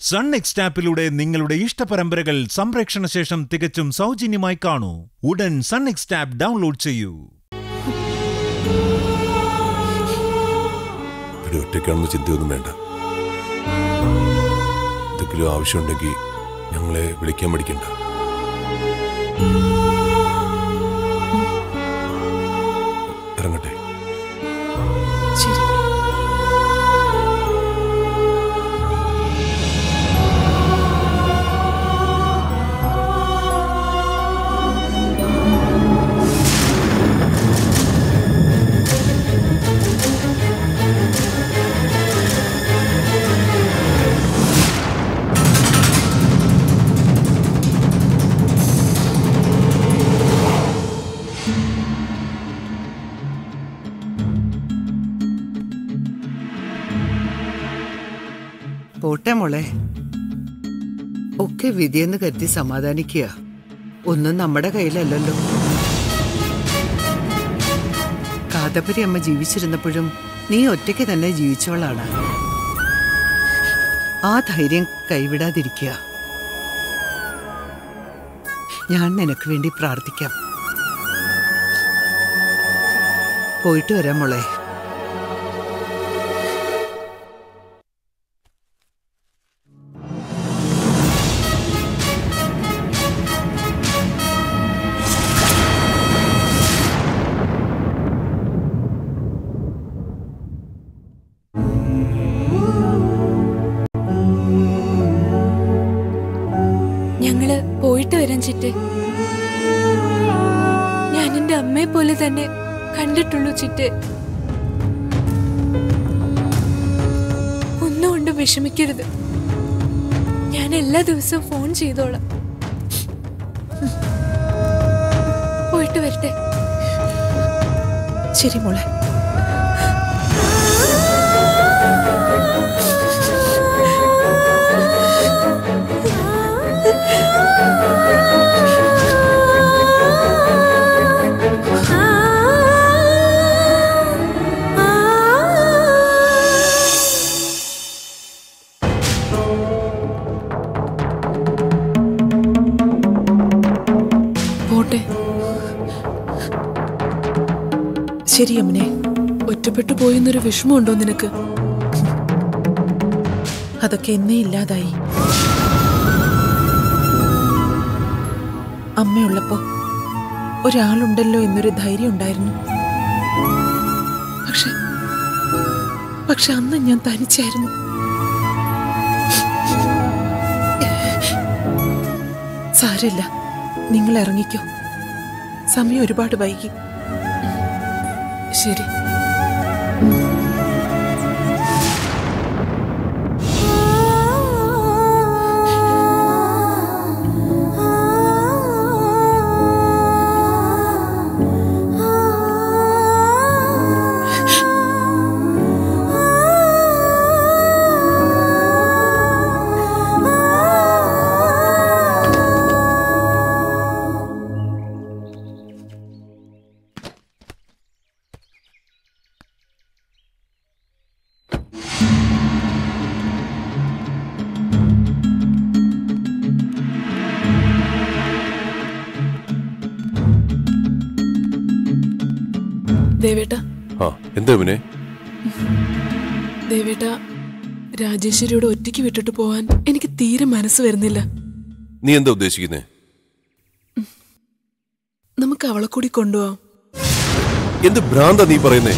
Sun next ആപ്പിലൂടെ നിങ്ങളുടെ ഇഷ്ടപരമ്പരകൾ സംപ്രേക്ഷണ ശേഷം തികച്ചും സൗജന്യമായി കാണൂ. ഉടൻ സൺ നെക്സ്റ്റ് ആപ്പ് ഡൗൺലോഡ് ചെയ്യൂ. ഒറ്റയ്ക്കാണെന്ന് ചിന്തയൊന്നും വേണ്ട. എന്തെങ്കിലും ആവശ്യമുണ്ടെങ്കിൽ ഞങ്ങളെ വിളിക്കാൻ പഠിക്കണ്ട. ഇറങ്ങട്ടെ. പോട്ടെ മോളെ, ഒക്കെ വിധിയെന്ന് കരുതി സമാധാനിക്കുക. ഒന്നും നമ്മുടെ കയ്യിലല്ലല്ലോ. കാദംബരി അമ്മ ജീവിച്ചിരുന്നപ്പോഴും നീ ഒറ്റയ്ക്ക് തന്നെ ജീവിച്ചവളാണ്. ആ ധൈര്യം കൈവിടാതിരിക്കുക. ഞാൻ നിനക്ക് വേണ്ടി പ്രാർത്ഥിക്കാം. പോയിട്ട് വരാം മോളെ. ഞങ്ങള് പോയിട്ട് വരാൻ ചിറ്റ്. ഞാൻ എന്റെ അമ്മയെ പോലെ തന്നെ കണ്ടിട്ടുള്ളൂ ചിറ്റ്. ഒന്നുകൊണ്ട് വിഷമിക്കരുത്. ഞാൻ എല്ലാ ദിവസവും ഫോൺ ചെയ്തോളാം. പോയിട്ട് വരട്ടെ. ശരി മോളെ. ശരി അമ്മനെ, ഒറ്റപ്പെട്ടു പോയെന്നൊരു വിഷമമുണ്ടോ നിനക്ക്? അതൊക്കെ എന്നേ ഇല്ലാതായി. അമ്മയുള്ളപ്പോ ഒരാളുണ്ടല്ലോ എന്നൊരു ധൈര്യം ഉണ്ടായിരുന്നു. പക്ഷെ അന്ന് ഞാൻ തനിച്ചായിരുന്നു. സാരമില്ല, നിങ്ങൾ ഇറങ്ങിക്കോ. സമയം ഒരുപാട് വൈകി. ശരി. ദേവേട്ട, ദേവേട്ട, രാജേശ്വരിയോട് ഒറ്റയ്ക്ക് വിട്ടിട്ട് പോവാൻ എനിക്ക് തീരെ മനസ്സ് വരുന്നില്ല. നീ എന്താ ഉദ്ദേശിക്കുന്നേ? നമുക്ക് അവളെ കൂടി കൊണ്ടുപോവാം. എന്ത് ഭ്രാന്താ നീ പറയുന്നേ?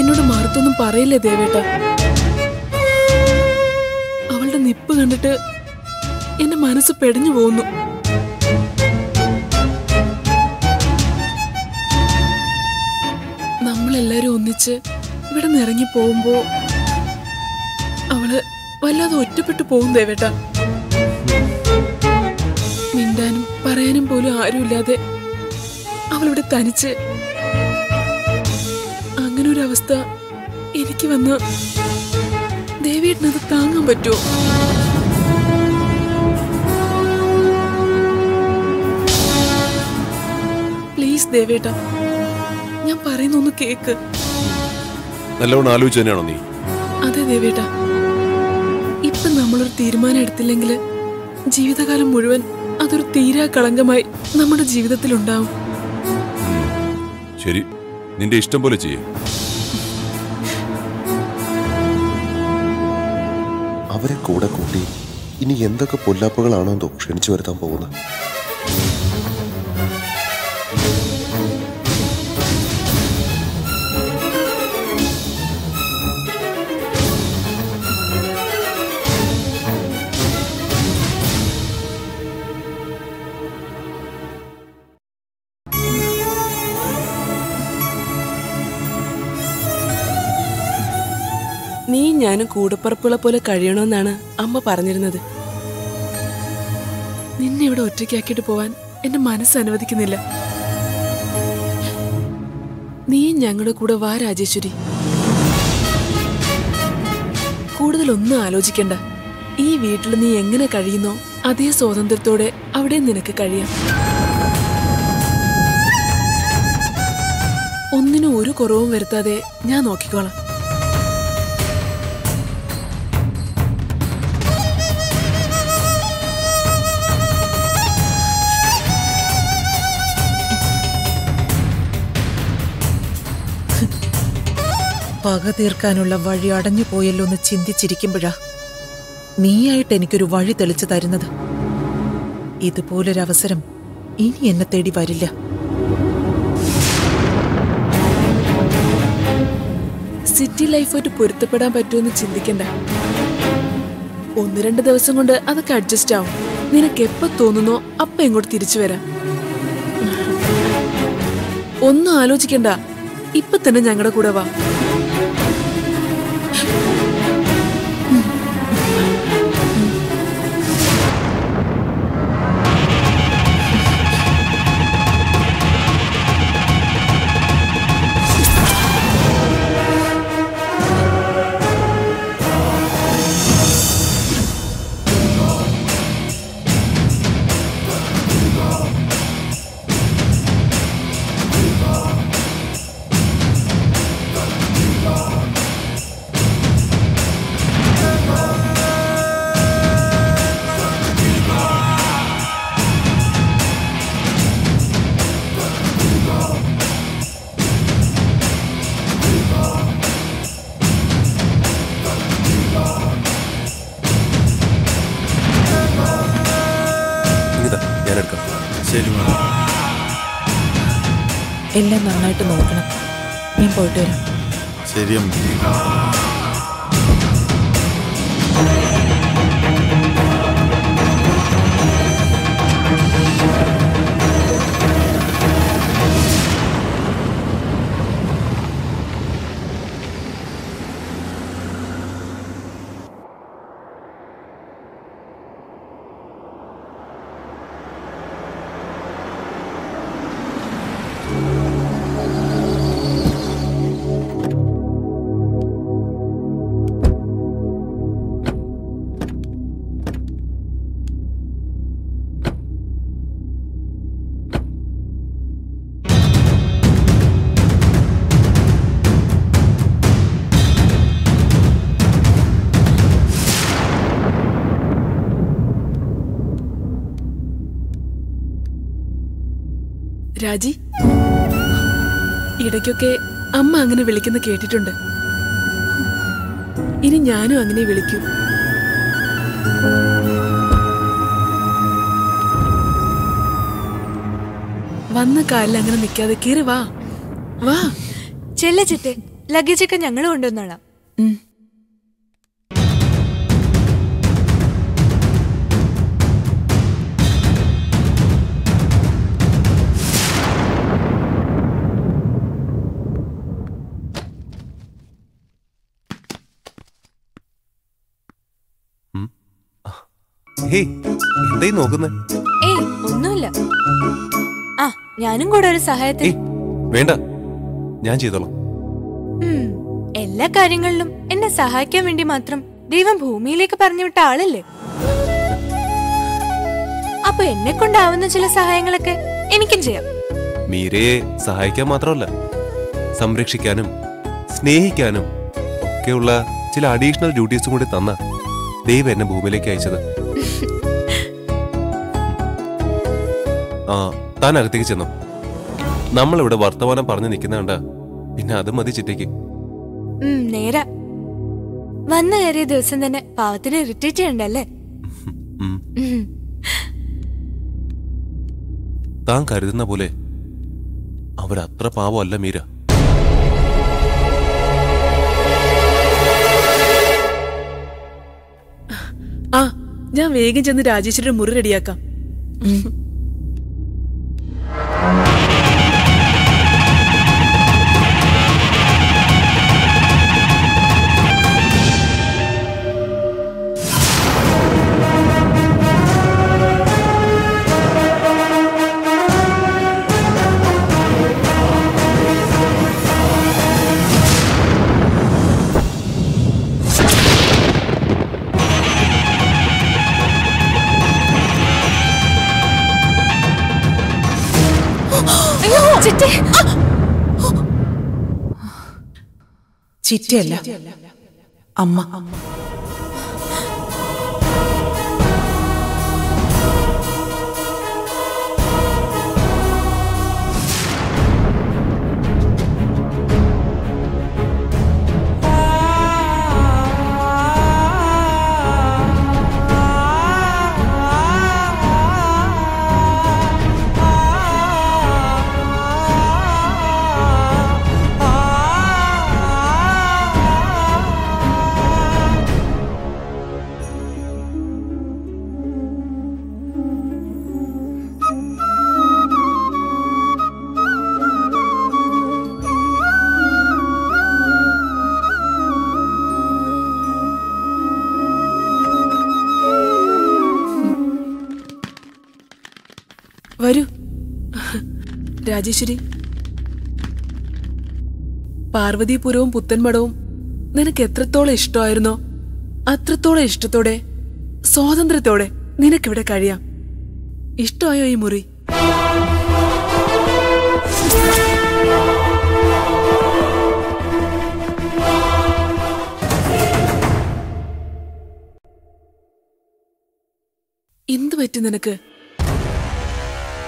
എന്നോട് മറുത്തൊന്നും പറയില്ലേ ദേവേട്ട. അവളുടെ നിപ്പ് കണ്ടിട്ട് എന്റെ മനസ്സ് പെടഞ്ഞു പോകുന്നു. നമ്മളെല്ലാരും ഒന്നിച്ച് ഇവിടെ നിന്ന് ഇറങ്ങി പോകുമ്പോ അവള് വല്ലാതെ ഒറ്റപ്പെട്ടു പോകും ദേവേട്ട. മിണ്ടാനും പറയാനും പോലും ആരുമില്ലാതെ അവളിവിടെ തനിച്ച്. അങ്ങനെ ഒരു അവസ്ഥ എനിക്ക് വന്ന് ദേവേട്ടനത് താങ്ങാൻ പറ്റുമോ? പ്ലീസ് ദേവേട്ട, ഞാൻ പറയുന്നൊന്ന് കേക്ക്. നല്ലവണ്ണം ആലോചിച്ച് തന്നെയാണോ നീ? അതെ ദേവേട്ട, ഇപ്പൊ നമ്മളൊരു തീരുമാനം എടുത്തില്ലെങ്കിൽ ജീവിതകാലം മുഴുവൻ അതൊരു തീരാ കളങ്കമായി നമ്മുടെ ജീവിതത്തിൽ ഉണ്ടാവും. ശരി, നിന്റെ ഇഷ്ടം പോലെ ചെയ്യേ. അവരെ കൂടെ കൂട്ടി ഇനി എന്തൊക്കെ പൊല്ലാപ്പുകളാണോ എന്തോ ക്ഷണിച്ചു വരുത്താൻ പോകുന്നത്. നീ ഞാനും കൂടപ്പറപ്പുള്ള പോലെ കഴിയണമെന്നാണ് അമ്മ പറഞ്ഞിരുന്നത്. നിന്നെ ഇവിടെ ഒറ്റയ്ക്കാക്കിയിട്ട് പോവാൻ എന്റെ മനസ്സ് അനുവദിക്കുന്നില്ല. നീ ഞങ്ങളുടെ കൂടെ വാ രാജേശ്വരി. കൂടുതലൊന്നും ആലോചിക്കണ്ട. ഈ വീട്ടിൽ നീ എങ്ങനെ കഴിയുന്നോ അതേ സ്വാതന്ത്ര്യത്തോടെ അവിടെ നിനക്ക് കഴിയാം. ഒന്നിനും ഒരു കുറവും വരുത്താതെ ഞാൻ നോക്കിക്കോളാം. പക തീർക്കാനുള്ള വഴി അടഞ്ഞു പോയല്ലോ എന്ന് ചിന്തിച്ചിരിക്കുമ്പോഴാ നീയായിട്ട് എനിക്കൊരു വഴി തെളിച്ചു തരുന്നത്. ഇതുപോലൊരവസരം ഇനി എന്നെ തേടി വരില്ല. സിറ്റി ലൈഫായിട്ട് പൊരുത്തപ്പെടാൻ പറ്റുമെന്ന് ചിന്തിക്കണ്ട. 1-2 ദിവസം കൊണ്ട് അതൊക്കെ അഡ്ജസ്റ്റ് ആവും. നിനക്ക് എപ്പോ തോന്നുന്നോ അപ്പൊ ഇങ്ങോട്ട് തിരിച്ചു വരാം. ഒന്നും ആലോചിക്കണ്ട, ഇപ്പൊ തന്നെ ഞങ്ങളുടെ കൂടെ വാ. എല്ലാം നന്നായിട്ട് നോക്കണം. ഞാൻ പോയിട്ട് വരാം. ശരി അമ്മ. രാജി, ഇടയ്ക്കൊക്കെ അമ്മ അങ്ങനെ വിളിക്കുന്ന കേട്ടിട്ടുണ്ട്. ഇനി ഞാനും അങ്ങനെ വിളിക്കൂ. വന്ന കാലിൽ അങ്ങനെ നിൽക്കാതെ കീറി വാ വാ. ചെല്ല ചിറ്റെ, ലഗേജൊക്കെ ഞങ്ങൾ കൊണ്ടുവന്നോളാം. ഒന്നുമില്ല. ആ, ഞാനും കൂടെ ഒരു സഹായത്തിന്. വേണ്ട, ഞാൻ ചെയ്തോളാം. എല്ലാ കാര്യങ്ങളിലും എന്നെ സഹായിക്കാൻ വേണ്ടി മാത്രം ദൈവം ഭൂമിയിലേക്ക് പറഞ്ഞു വിട്ട ആളല്ലേ. അപ്പൊ എന്നെ കൊണ്ടാവുന്ന ചില സഹായങ്ങളൊക്കെ എനിക്കും ചെയ്യാം. മീരയെ സഹായിക്കാൻ മാത്രമല്ല, സംരക്ഷിക്കാനും സ്നേഹിക്കാനും ഒക്കെയുള്ള ചില അഡീഷണൽ ഡ്യൂട്ടീസും കൂടി തന്ന ദൈവം എന്നെ ഭൂമിയിലേക്ക് അയച്ചത്. ആ, താൻ അകത്തേക്ക് ചെന്നു. നമ്മളിവിടെ വർത്തമാനം പറഞ്ഞു നിൽക്കുന്നുണ്ട, പിന്നെ അത് മതി ചിറ്റയ്ക്ക്. നേരാ. വന്നു കയറിയ ദിവസം തന്നെ പാവത്തിന് ഇറിറ്റേറ്റ് ചെയ്യണ്ടല്ലേ? താൻ കരുതുന്ന പോലെ അവരത്ര പാവമല്ല മീര. ആ, ഞാൻ വേഗം ചെന്ന് രാജേശ്വരിയുടെ മുറി റെഡിയാക്കാം. ചിറ്റയല്ല, അമ്മ. വരൂ രാജേശ്വരി. പാർവതീപുരവും പുത്തൻമടവും നിനക്ക് എത്രത്തോളം ഇഷ്ടമായിരുന്നോ അത്രത്തോളം ഇഷ്ടത്തോടെ സ്വാതന്ത്ര്യത്തോടെ നിനക്കിവിടെ കഴിയാം. ഇഷ്ടമായോ ഈ മുറി? എന്തു പറ്റി നിനക്ക്?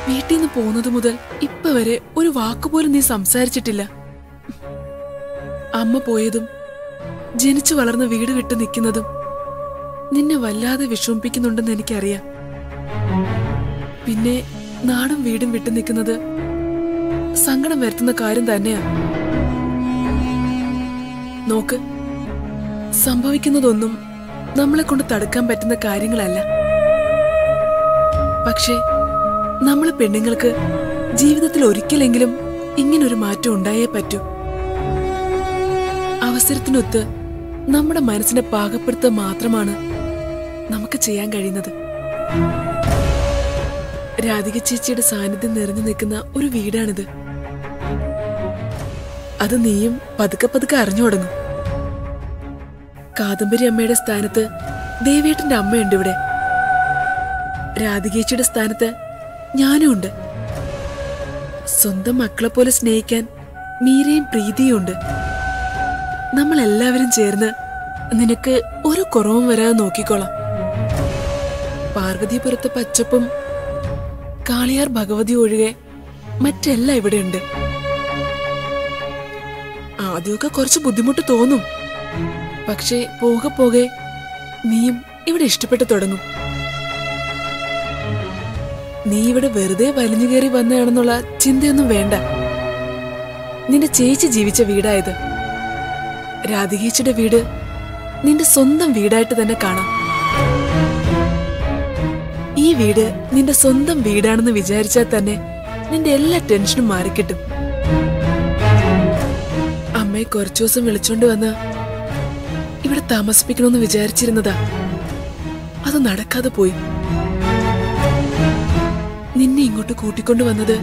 വീട്ടിൽ നിന്ന് പോകുന്നത് മുതൽ ഇപ്പൊ വരെ ഒരു വാക്കുപോലും നീ സംസാരിച്ചിട്ടില്ല. അമ്മ പോയതും ജനിച്ചു വളർന്ന വീട് വിട്ടു നിൽക്കുന്നതും നിന്നെ വല്ലാതെ വിഷമിപ്പിക്കുന്നുണ്ടെന്ന് എനിക്കറിയാം. പിന്നെ നാടും വീടും വിട്ടു നിൽക്കുന്നത് സങ്കടം വരുത്തുന്ന കാര്യം തന്നെയാ. നോക്ക്, സംഭവിക്കുന്നതൊന്നും നമ്മളെ കൊണ്ട് തടുക്കാൻ പറ്റുന്ന കാര്യങ്ങളല്ല. പക്ഷേ നമ്മളെ പെണ്ണുങ്ങൾക്ക് ജീവിതത്തിൽ ഒരിക്കലെങ്കിലും ഇങ്ങനൊരു മാറ്റം ഉണ്ടായേ പറ്റൂ. അവസരത്തിനൊത്ത് നമ്മുടെ മനസ്സിനെ പാകപ്പെടുത്തുക മാത്രമാണ് നമുക്ക് ചെയ്യാൻ കഴിയുന്നത്. രാധിക ചേച്ചിയുടെ സാന്നിധ്യം നിറഞ്ഞു നിൽക്കുന്ന ഒരു വീടാണിത്. അത് നീയും പതുക്കെ പതുക്കെ അറിഞ്ഞു തുടങ്ങും. കാദംബരി അമ്മയുടെ സ്ഥാനത്ത് ദേവേട്ടന്റെ അമ്മയുണ്ട് ഇവിടെ. രാധികേച്ചിയുടെ സ്ഥാനത്ത് ഞാനും ഉണ്ട്. സ്വന്തം മക്കളെ പോലെ സ്നേഹിക്കാൻ മീരയും പ്രീതിയും ഉണ്ട്. നമ്മളെല്ലാവരും ചേർന്ന് നിനക്ക് ഒരു കുറവും വരാതെ നോക്കിക്കോളാം. പാർവതീപുരത്തെ പച്ചപ്പും കാളിയാർ ഭഗവതി ഒഴികെ മറ്റെല്ലാം ഇവിടെയുണ്ട്. ആദ്യമൊക്കെ കുറച്ച് ബുദ്ധിമുട്ട് തോന്നും. പക്ഷേ പോകെ പോകെ നീയും ഇവിടെ ഇഷ്ടപ്പെട്ടു തുടങ്ങും. നീ ഇവിടെ വെറുതെ വലിഞ്ഞു കയറി വന്നതാണെന്നുള്ള ചിന്തയൊന്നും വേണ്ട. നിന്റെ ചേച്ചി ജീവിച്ച വീടായത്. രാധികേച്ചിയുടെ വീട് നിന്റെ സ്വന്തം വീടായിട്ട് തന്നെ കാണാം. ഈ വീട് നിന്റെ സ്വന്തം വീടാണെന്ന് വിചാരിച്ചാൽ തന്നെ നിന്റെ എല്ലാ ടെൻഷനും മാറിക്കിട്ടും. അമ്മയെ കുറച്ചു ദിവസം വിളിച്ചോണ്ട് വന്ന് ഇവിടെ താമസിപ്പിക്കണമെന്ന് വിചാരിച്ചിരുന്നതാ. അത് നടക്കാതെ പോയി. നിന്നെ ഇങ്ങോട്ട് കൂട്ടിക്കൊണ്ടുവന്നത്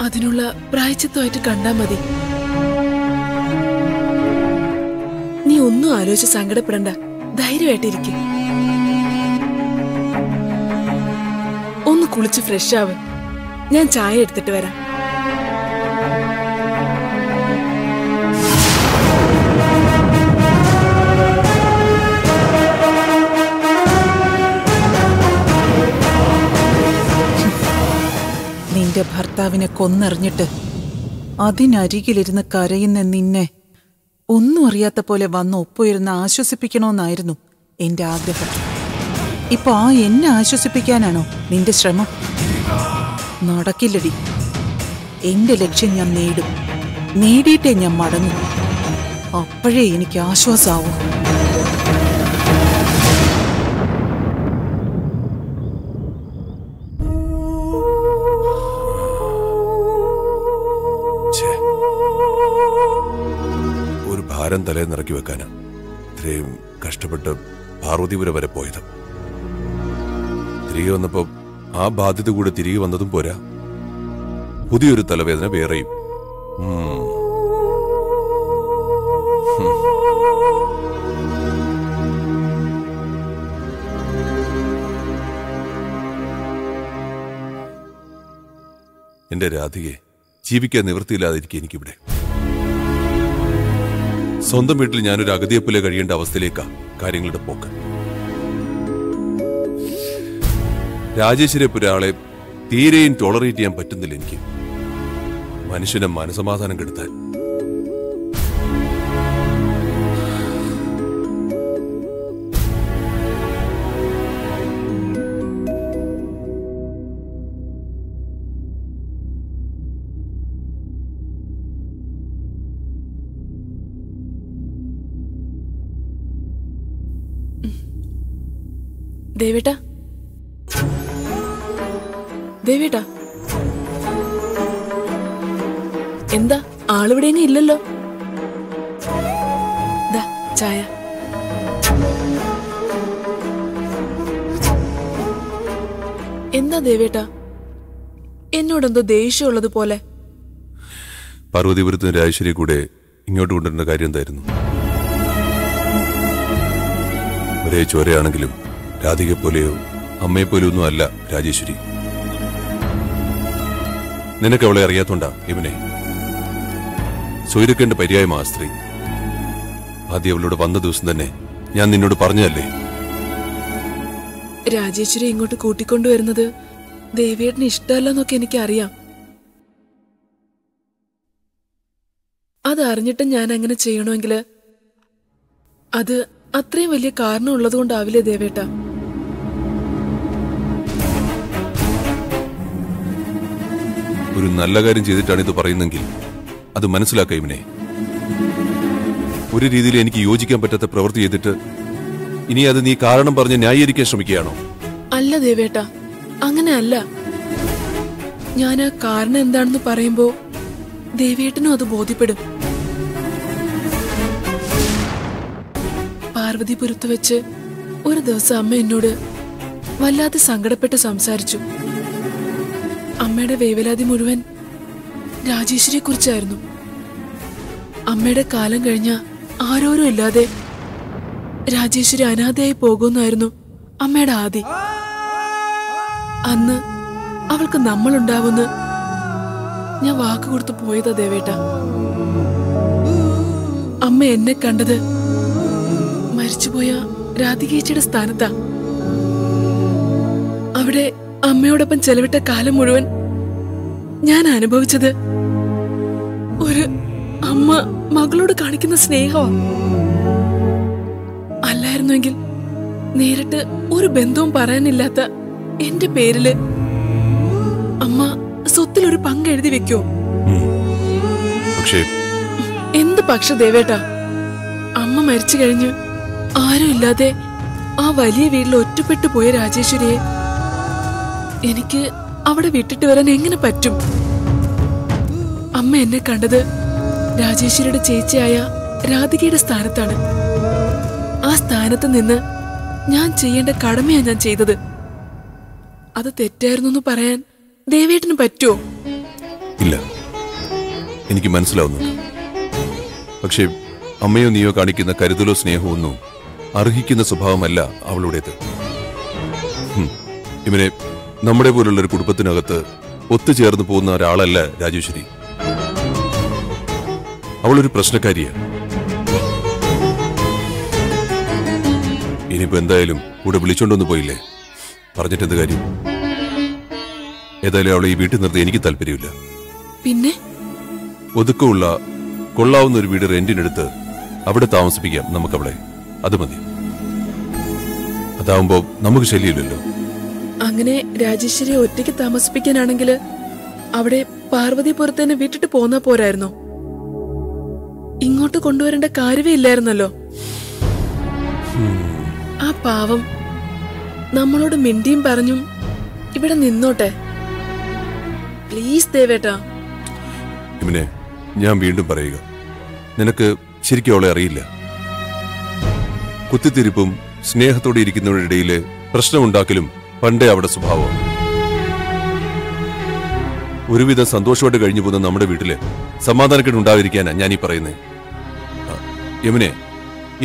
അതിനുള്ള പ്രായച്ചിത്തമായിട്ട് കണ്ടാ മതി. നീ ഒന്നും ആലോചിച്ച് സങ്കടപ്പെടണ്ട, ധൈര്യമായിട്ടിരിക്കും. ഒന്ന് കുളിച്ച് ഫ്രഷ് ആവ്. ഞാൻ ചായ എടുത്തിട്ട് വരാം. ഭർത്താവിനെ കൊന്നെറിഞ്ഞിട്ട് അതിനരികിലിരുന്ന് കരയുന്ന നിന്നെ ഒന്നും അറിയാത്ത പോലെ വന്ന് ഒപ്പുയർന്ന് ആശ്വസിപ്പിക്കണമെന്നായിരുന്നു എന്റെ ആഗ്രഹം. ഇപ്പൊ ആ എന്നെ ആശ്വസിപ്പിക്കാനാണോ നിന്റെ ശ്രമം? നടക്കില്ലടി. എന്റെ ലക്ഷ്യം ഞാൻ നേടും. നേടിയിട്ടേ ഞാൻ മടങ്ങും. അപ്പോഴേ എനിക്ക് ആശ്വാസാവും. ഒരു ഭാരം തലയിൽ നിറക്കി വെക്കാനാ ഇത്രയും കഷ്ടപ്പെട്ട് പാർവതിപുരം വരെ പോയത്. തിരികെ വന്നപ്പോ ആ ബാധ്യത കൂടെ തിരികെ വന്നതും പോരാ, പുതിയൊരു തലവേദന വേറെയും. എന്റെ രാധികയെ ജീവിക്കാൻ നിവൃത്തിയില്ലാതിരിക്കും എനിക്കിവിടെ. സ്വന്തം വീട്ടിൽ ഞാനൊരു അഗതിയെപ്പോലെ കഴിയേണ്ട അവസ്ഥയിലേക്കാ കാര്യങ്ങളുടെ പോക്ക്. രാജേശ്വരെ ഒരാളെ തീരെയും ടോളറേറ്റ് ചെയ്യാൻ പറ്റുന്നില്ല എനിക്ക്. മനുഷ്യനെ മനസമാധാനം കെടുത്താൻ. ദേവേട്ടാ, ദേവേട്ടാ, എന്താ ആളിവിടെ ഇല്ലല്ലോ? ദാ ചായ. എന്താ ദേവേട്ടാ, എന്നോടെന്തോ ദേഷ്യമുള്ളത് പോലെ? പാർവതിപുരത്തിന് രാജേശ്വരി കൂടെ ഇങ്ങോട്ട് കൊണ്ടുവരുന്ന കാര്യം എന്തായിരുന്നു? ഒരേ ചോരയാണെങ്കിലും രാധികയെ പോലെയോ അമ്മയെപ്പോലെയോ ഒന്നും അല്ല രാജേശ്വരി. നിനക്ക് അവളെ അറിയാത്തോണ്ടാ ഇവനെ. സ്വൈരക്കേണ്ട പര്യായമാ സ്ത്രീ. ആദ്യം അവളോട് വന്ന ദിവസം തന്നെ ഞാൻ നിന്നോട് പറഞ്ഞതല്ലേ? രാജേശ്വരി ഇങ്ങോട്ട് കൂട്ടിക്കൊണ്ടുവരുന്നത് ദേവേട്ടന് ഇഷ്ടമല്ലെന്നൊക്കെ എനിക്കറിയാം. അതറിഞ്ഞിട്ടും ഞാൻ അങ്ങനെ ചെയ്യണമെങ്കിൽ അത് അത്രയും വലിയ കാരണം ഉള്ളതുകൊണ്ടാവില്ലേ ദേവേട്ട? ഒരു നല്ല കാര്യം ചെയ്തിട്ടാണ് ഇത് പറയുന്നെങ്കിൽ അത് മനസ്സിലാക്ക ഇവനെ. ഒരു രീതിയിൽ എനിക്ക് യോജിക്കാൻ പറ്റാത്ത പ്രവൃത്തി ചെയ്തിട്ട് ഇനി അത് നീ കാരണം പറഞ്ഞ് ന്യായീകരിക്കാൻ ശ്രമിക്കുകയാണോ? അല്ല ദേവേട്ട, അങ്ങനെ അല്ല. ഞാൻ ആ കാരണം എന്താണെന്ന് പറയുമ്പോ ദേവേട്ടനും അത് ബോധ്യപ്പെടും. പാർവതിപുരത്ത് വെച്ച് ഒരു ദിവസം അമ്മ എന്നോട് വല്ലാതെ സങ്കടപ്പെട്ട് സംസാരിച്ചു. അമ്മയുടെ വേവലാതി മുഴുവൻ രാജേശ്വരിയെ കുറിച്ചായിരുന്നു. അമ്മയുടെ കാലം കഴിഞ്ഞ ആരോരും ഇല്ലാതെ രാജേശ്വരി അനാഥയായി പോകുമെന്നായിരുന്നു അമ്മയുടെ ആദി. അന്ന് അവൾക്ക് നമ്മളുണ്ടാവുമെന്ന് ഞാൻ വാക്ക് കൊടുത്തു പോയതാ ദേവേട്ട. അമ്മ എന്നെ കണ്ടത് മരിച്ചുപോയ രാധികേച്ചിയുടെ സ്ഥാനത്താ. അവിടെ അമ്മയോടൊപ്പം ചെലവിട്ട കാലം മുഴുവൻ ഞാൻ അനുഭവിച്ചത് ഒരു അമ്മ മകളോട് കാണിക്കുന്ന സ്നേഹമാണ്. അല്ലായിരുന്നെങ്കിൽ നേരിട്ട് ഒരു ബന്ധവും പറയാനില്ലാത്ത എന്റെ പേരില് അമ്മ സ്വത്തിലൊരു പങ്ക് എഴുതി വെക്കോ? എന്ത് പക്ഷ ദേവേട്ട, അമ്മ മരിച്ചു കഴിഞ്ഞ് ആരും ഇല്ലാതെ ആ വലിയ വീട്ടിൽ ഒറ്റപ്പെട്ടു പോയ രാജേശ്വരിയെ എനിക്ക് അവിടെ വിട്ടിട്ട് വരാൻ എങ്ങനെ പറ്റും? അമ്മ എന്നെ കണ്ടത് രാജേശ്വരിയുടെ ചേച്ചിയായ രാധികയുടെ സ്ഥാനത്താണ്. ആ സ്ഥാനത്ത് നിന്ന് ഞാൻ ചെയ്യേണ്ട കടമയാ ഞാൻ ചെയ്തത്. അത് തെറ്റായിരുന്നു എന്ന് പറയാൻ ദേവേട്ടന് പറ്റുമോ? ഇല്ല, എനിക്ക് മനസ്സിലാവുന്നുണ്ട്. പക്ഷേ അമ്മയോ നീയോ കാണിക്കുന്ന കരുതലോ സ്നേഹമോ ഒന്നും അർഹിക്കുന്ന സ്വഭാവമല്ല അവളുടേത്. ഇവനെ നമ്മുടെ പോലുള്ള ഒരു കുടുംബത്തിനകത്ത് ഒത്തുചേർന്ന് പോകുന്ന ഒരാളല്ല രാജേശ്വരി. അവളൊരു പ്രശ്നക്കാരിയാ. ഇനിയിപ്പോ എന്തായാലും കൂടെ വിളിച്ചോണ്ടൊന്നു പോയില്ലേ, പറഞ്ഞിട്ടെന്ത് കാര്യം? ഏതായാലും അവളെ ഈ വീട്ടിൽ നിർത്തി എനിക്ക് താല്പര്യമില്ല. പിന്നെ ഒതുക്കമുള്ള കൊള്ളാവുന്ന ഒരു വീട് റെന്റിനെടുത്ത് അവിടെ താമസിപ്പിക്കാം നമുക്കവളെ. അത് മതി. അതാവുമ്പോ നമുക്ക് ശല്യമില്ലല്ലോ. അങ്ങനെ രാജേശ്വരിയെ ഒറ്റയ്ക്ക് താമസിപ്പിക്കാനാണെങ്കിൽ അവിടെ പാർവതിപുരത്ത് തന്നെ വിട്ടിട്ട് പോന്നാ പോരായിരുന്നോ? ഇങ്ങോട്ട് കൊണ്ടുവരേണ്ട കാര്യമേ ഇല്ലായിരുന്നല്ലോ. ആ പാവം നമ്മളോട് മിണ്ടിയും പറഞ്ഞും ഇവിടെ നിന്നോട്ടെ. പ്ലീസ് ദേവേട്ടാ. ഇവനെ ഞാൻ വീണ്ടും പറയുക, നിനക്ക് ശരിക്കും അവളെ അറിയില്ല. കുത്തിത്തിരിപ്പും സ്നേഹത്തോടെ ഇരിക്കുന്നവരുടെ പ്രശ്നമുണ്ടാക്കലും പണ്ടേ അവിടെ സ്വഭാവം. ഒരുവിധം സന്തോഷമായിട്ട് കഴിഞ്ഞു പോകുന്ന നമ്മുടെ വീട്ടില് സമാധാനക്കേട് ഉണ്ടാതിരിക്കാനാ ഞാൻ ഈ പറയുന്നത്. യമുനെ,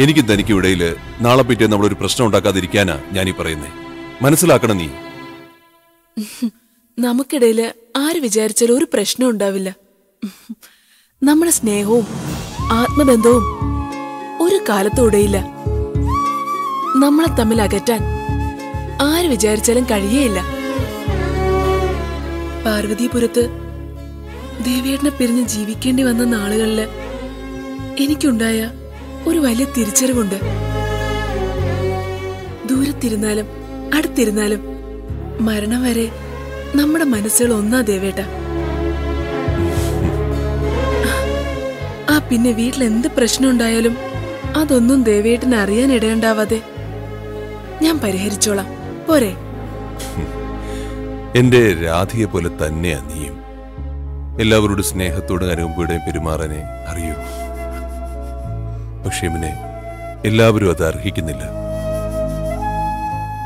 എനിക്കും തനിക്കും ഇടയില് നാളെ പിറ്റേ നമ്മളൊരു പ്രശ്നം ഉണ്ടാക്കാതിരിക്കാനാ ഞാൻ ഈ പറയുന്നത്. മനസ്സിലാക്കണം നീ. നമുക്കിടയില് ആര് വിചാരിച്ചാലും ഒരു പ്രശ്നം ഉണ്ടാവില്ല. നമ്മുടെ സ്നേഹവും ആത്മബന്ധവും ഒരു കാലത്തും ഉടയില്ല. നമ്മളെ തമ്മിൽ അകറ്റാൻ ആര് വിചാരിച്ചാലും കഴിയേയില്ല. പാർവതിപുരത്ത് ദേവേട്ടനെ പിരിഞ്ഞ് ജീവിക്കേണ്ടി വന്ന നാളുകളില് എനിക്കുണ്ടായ ഒരു വലിയ തിരിച്ചറിവുണ്ട്. ദൂരത്തിരുന്നാലും അടുത്തിരുന്നാലും മരണം വരെ നമ്മുടെ മനസ്സുകൾ ഒന്നാ ദേവേട്ട. പിന്നെ വീട്ടിൽ എന്ത് പ്രശ്നം ഉണ്ടായാലും അതൊന്നും ദേവേട്ടന് അറിയാൻ ഇടയുണ്ടാവാതെ ഞാൻ പരിഹരിച്ചോളാം. പോരെ? എന്റെ രാധിയെ പോലെ തന്നെയാ നീയും. എല്ലാവരോടും സ്നേഹത്തോടും അനുകമ്പയോടെയും പെരുമാറാനേ അറിയൂ. പക്ഷേ ഇവനെ എല്ലാവരും അത് അർഹിക്കുന്നില്ല.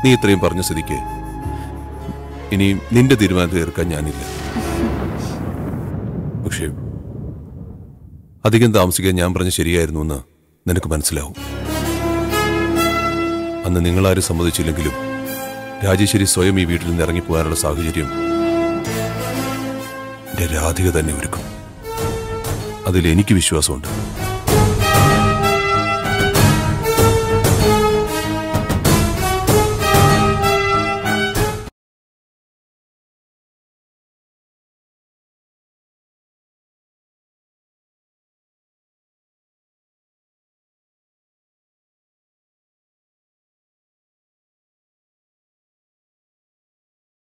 നീ ഇത്രയും പറഞ്ഞ സ്ഥിതിക്ക് ഇനി നിന്റെ തീരുമാനം തീർക്കാൻ ഞാനില്ല. പക്ഷേ അധികം താമസിക്കാൻ ഞാൻ പറഞ്ഞ ശരിയായിരുന്നു എന്ന് നിനക്ക് മനസ്സിലാവും. അന്ന് നിങ്ങളാരും സമ്മതിച്ചില്ലെങ്കിലും രാജേശ്വരി സ്വയം ഈ വീട്ടിൽ നിന്ന് ഇറങ്ങിപ്പോകാനുള്ള സാഹചര്യം എന്റെ രാധിക തന്നെ ഒരുക്കും. അതിൽ എനിക്ക് വിശ്വാസമുണ്ട്.